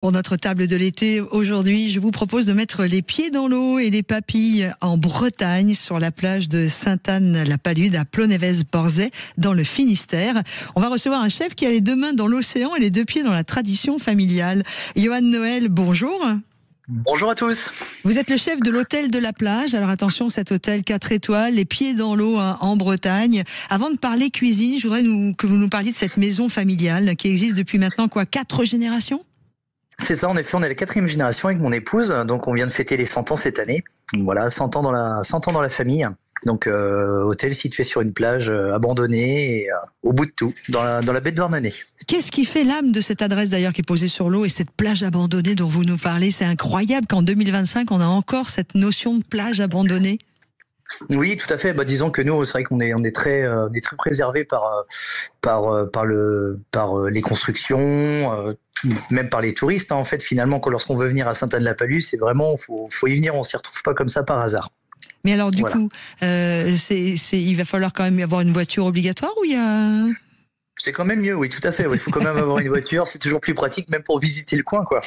Pour notre table de l'été, aujourd'hui, je vous propose de mettre les pieds dans l'eau et les papilles en Bretagne, sur la plage de Sainte-Anne-la-Palude à Plonévez-Borzay, dans le Finistère. On va recevoir un chef qui a les deux mains dans l'océan et les deux pieds dans la tradition familiale. Johan Noël, bonjour. Bonjour à tous. Vous êtes le chef de l'hôtel de la plage. Alors attention, cet hôtel 4 étoiles, les pieds dans l'eau en Bretagne. Avant de parler cuisine, je voudrais que vous nous parliez de cette maison familiale qui existe depuis maintenant 4 générations ? C'est ça, en effet, on est la 4e génération avec mon épouse, donc on vient de fêter les 100 ans cette année. Voilà, 100 ans dans la famille. Donc hôtel situé sur une plage abandonnée et au bout de tout, dans la baie de Douarnenez. Qu'est-ce qui fait l'âme de cette adresse d'ailleurs qui est posée sur l'eau et cette plage abandonnée dont vous nous parlez? C'est incroyable qu'en 2025 on a encore cette notion de plage abandonnée. Oui, tout à fait. Disons que nous, c'est vrai qu'on est très préservé par les constructions, même par les touristes. En fait, finalement, lorsqu'on veut venir à Sainte-Anne-la-Palude, c'est vraiment faut y venir. On s'y retrouve pas comme ça par hasard. Mais alors du coup, il va falloir quand même avoir une voiture obligatoire ou il y a... C'est quand même mieux, oui, tout à fait. Il faut quand même avoir une voiture, c'est toujours plus pratique, même pour visiter le coin, quoi.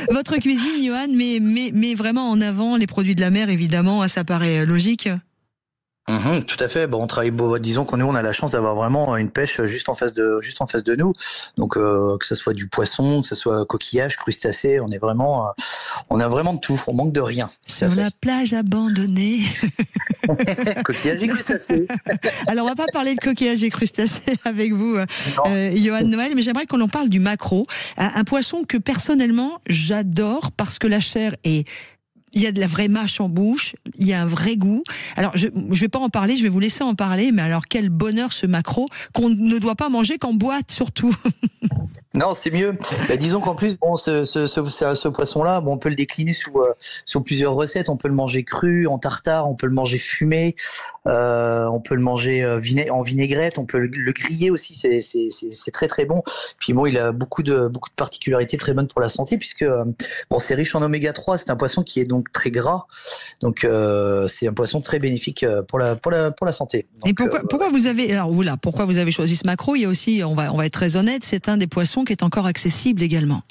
Votre cuisine, Johan, met vraiment en avant les produits de la mer, évidemment, ça paraît logique. Tout à fait. On travaille, disons qu'on on a la chance d'avoir vraiment une pêche juste en face de nous. Donc que ce soit du poisson, que ce soit coquillage, crustacés, on a vraiment de tout. On manque de rien. Sur la plage abandonnée. Coquillage et crustacés. Alors on va pas parler de coquillage et crustacés avec vous, Johan Noël, mais j'aimerais qu'on en parle du maquereau, un poisson que personnellement j'adore parce que la chair est... Il y a de la vraie mâche en bouche, il y a un vrai goût. Alors, je vais pas en parler, je vais vous laisser en parler, mais alors quel bonheur ce maquereau qu'on ne doit pas manger qu'en boîte surtout. Non, c'est mieux. Disons qu'en plus, ce poisson-là, on peut le décliner sous plusieurs recettes. On peut le manger cru, en tartare, on peut le manger fumé, on peut le manger en vinaigrette, on peut le griller aussi. C'est très très bon. Puis il a beaucoup de particularités très bonnes pour la santé puisque c'est riche en oméga 3. C'est un poisson qui est donc très gras. Donc c'est un poisson très bénéfique pour la santé. Donc, et pourquoi vous avez choisi ce maquereau? Il y a aussi, on va être très honnête, c'est un des poissons qui est encore accessible également.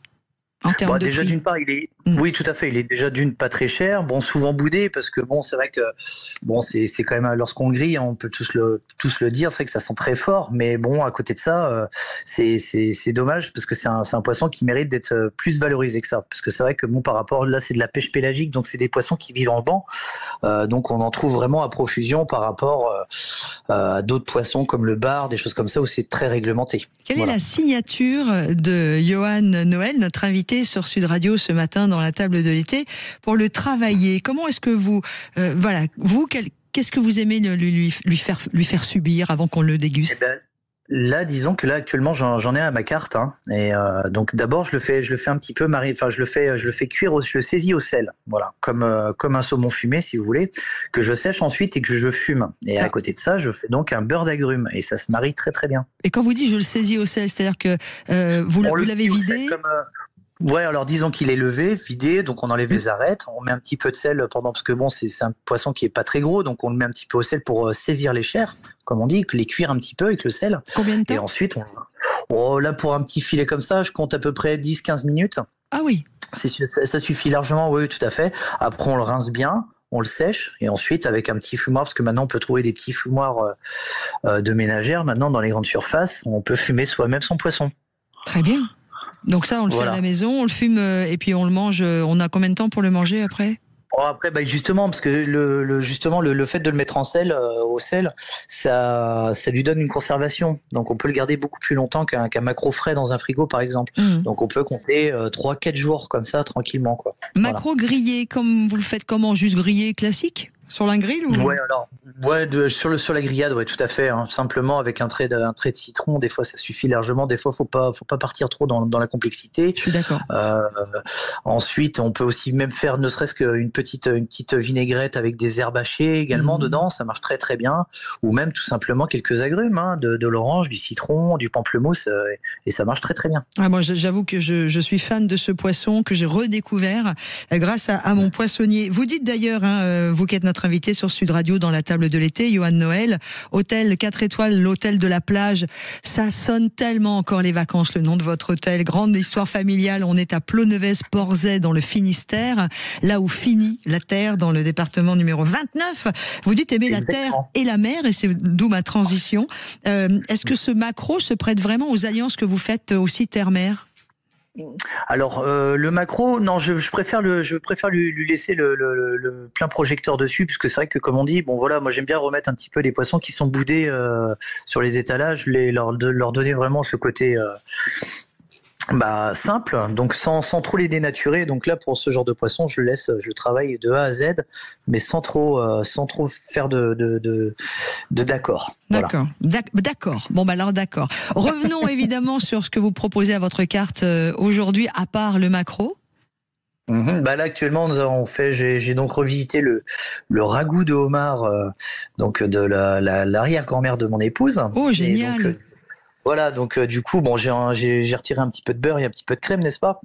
En termes de déjà prix. D'une part, oui, tout à fait. Il est déjà pas très cher. Souvent boudé parce que c'est vrai que c'est quand même lorsqu'on le grille, on peut tous le dire, c'est vrai que ça sent très fort. Mais à côté de ça, c'est dommage parce que c'est un poisson qui mérite d'être plus valorisé que ça. Parce que c'est vrai que par rapport là, c'est de la pêche pélagique, donc c'est des poissons qui vivent en banc. Donc on en trouve vraiment à profusion par rapport à d'autres poissons comme le bar, des choses comme ça où c'est très réglementé. Quelle est la signature de Johan Noël, notre invité sur Sud Radio ce matin dans la table de l'été, pour le travailler? Comment est-ce que vous, qu'est-ce que vous aimez lui faire subir avant qu'on le déguste? Là, disons que actuellement, j'en ai à ma carte, et donc d'abord je le fais un petit peu je le fais cuire, je le saisis au sel, voilà, comme un saumon fumé si vous voulez, que je sèche ensuite et que je fume. Et à côté de ça, je fais donc un beurre d'agrumes et ça se marie très très bien. Et quand vous dites je le saisis au sel, c'est-à-dire que vous l'avez vidé? Ouais, alors disons qu'il est levé, vidé, donc on enlève les arêtes, on met un petit peu de sel parce que c'est un poisson qui est pas très gros, donc on le met un petit peu au sel pour saisir les chairs, comme on dit, les cuire un petit peu avec le sel. Combien de temps? Et ensuite, là pour un petit filet comme ça, je compte à peu près 10-15 minutes. Ah oui. Ça suffit largement, oui, tout à fait. Après on le rince bien, on le sèche et ensuite avec un petit fumoir, parce que maintenant on peut trouver des petits fumoirs de ménagères, maintenant dans les grandes surfaces, on peut fumer soi-même son poisson. Très bien. Donc ça, on le fait à la maison, on le fume et puis on le mange. On a combien de temps pour le manger après? Après, justement, parce que le fait de le mettre au sel, ça lui donne une conservation. Donc on peut le garder beaucoup plus longtemps qu'un maquereau frais dans un frigo, par exemple. Donc on peut compter 3-4 jours comme ça, tranquillement, quoi. Maquereau grillé, comme vous le faites comment? Juste grillé classique? Sur un grill ou... sur la grillade, ouais, tout à fait. Simplement avec un trait de citron, des fois ça suffit largement. Des fois, faut pas partir trop dans la complexité. Je suis d'accord. Ensuite, on peut aussi même faire ne serait-ce qu'une petite vinaigrette avec des herbes hachées également dedans. Ça marche très très bien. Ou même tout simplement quelques agrumes, de l'orange, du citron, du pamplemousse, et ça marche très très bien. Moi, j'avoue que je suis fan de ce poisson que j'ai redécouvert grâce à mon poissonnier. Vous dites d'ailleurs, vous qui êtes notre notre invité sur Sud Radio dans la table de l'été, Yoann Noël. Hôtel 4 étoiles, l'hôtel de la plage. Ça sonne tellement encore les vacances, le nom de votre hôtel. Grande histoire familiale. On est à Ploneves-Porzay dans le Finistère, là où finit la terre, dans le département numéro 29. Vous dites aimer la terre et la mer, et c'est d'où ma transition. Est-ce que ce maquereau se prête vraiment aux alliances que vous faites aussi terre-mer ? Alors le maquereau, non, je préfère lui laisser le plein projecteur dessus, puisque c'est vrai que comme on dit, bon voilà, moi j'aime bien remettre un petit peu les poissons qui sont boudés sur les étalages, leur donner vraiment ce côté simple, donc sans trop les dénaturer. Donc là, pour ce genre de poisson, je le travaille de A à Z, mais sans trop faire de d'accord. D'accord, voilà. D'accord. Bon, alors d'accord. Revenons évidemment sur ce que vous proposez à votre carte aujourd'hui, à part le maquereau. Là actuellement j'ai donc revisité le ragoût de homard, donc de l'arrière-grand-mère de mon épouse. Oh génial. Voilà, donc du coup, bon, j'ai retiré un petit peu de beurre et un petit peu de crème, n'est-ce pas,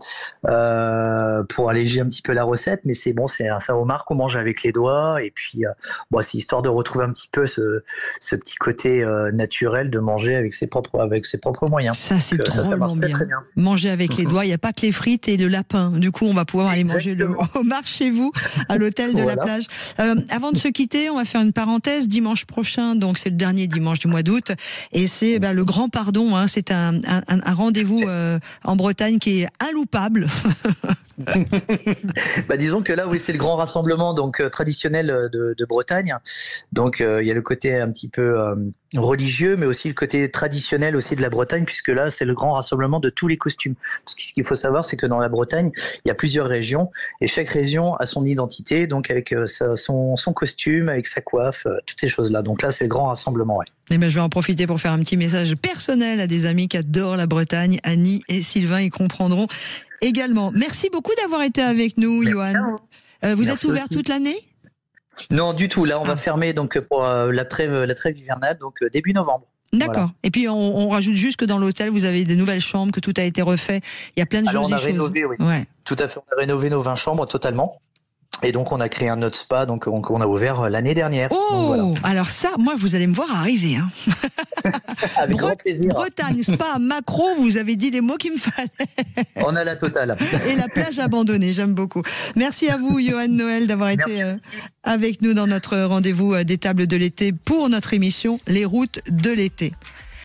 pour alléger un petit peu la recette. Mais c'est bon, c'est un homard qu'on mange avec les doigts, et puis c'est histoire de retrouver un petit peu ce petit côté naturel de manger avec ses propres moyens. Ça, c'est drôlement bien. Très bien. Manger avec les doigts, il n'y a pas que les frites et le lapin. Du coup, on va pouvoir aller manger le homard chez vous, à l'hôtel de la plage. Avant de se quitter, on va faire une parenthèse. Dimanche prochain, donc c'est le dernier dimanche du mois d'août, et c'est le grand pardon. C'est un rendez-vous en Bretagne qui est inloupable. Disons que là, oui, c'est le grand rassemblement donc traditionnel de Bretagne. Donc il y a le côté un petit peu religieux, mais aussi le côté traditionnel aussi de la Bretagne, puisque là, c'est le grand rassemblement de tous les costumes. Parce que ce qu'il faut savoir, c'est que dans la Bretagne, il y a plusieurs régions, et chaque région a son identité, donc avec son costume, avec sa coiffe, toutes ces choses-là. Donc là, c'est le grand rassemblement. Ouais. Je vais en profiter pour faire un petit message personnel à des amis qui adorent la Bretagne. Annie et Sylvain, ils comprendront également. Merci beaucoup d'avoir été avec nous, Yoann. Vous êtes ouvert toute l'année ? Non, du tout. Là, on va fermer donc pour la trêve hivernale, donc début novembre. D'accord. Voilà. Et puis on rajoute juste que dans l'hôtel, vous avez des nouvelles chambres, que tout a été refait. Il y a plein de choses. On a rénové, oui. Ouais. Tout à fait. On a rénové nos 20 chambres totalement. Et donc on a créé un autre spa, donc on a ouvert l'année dernière. Oh, voilà. Alors ça, moi vous allez me voir arriver. Avec grand plaisir. Bretagne, spa, maquereau, vous avez dit les mots qu'il me fallait. On a la totale. Et la plage abandonnée, j'aime beaucoup. Merci à vous, Yoann Noël, d'avoir été avec nous dans notre rendez-vous des tables de l'été pour notre émission Les routes de l'été.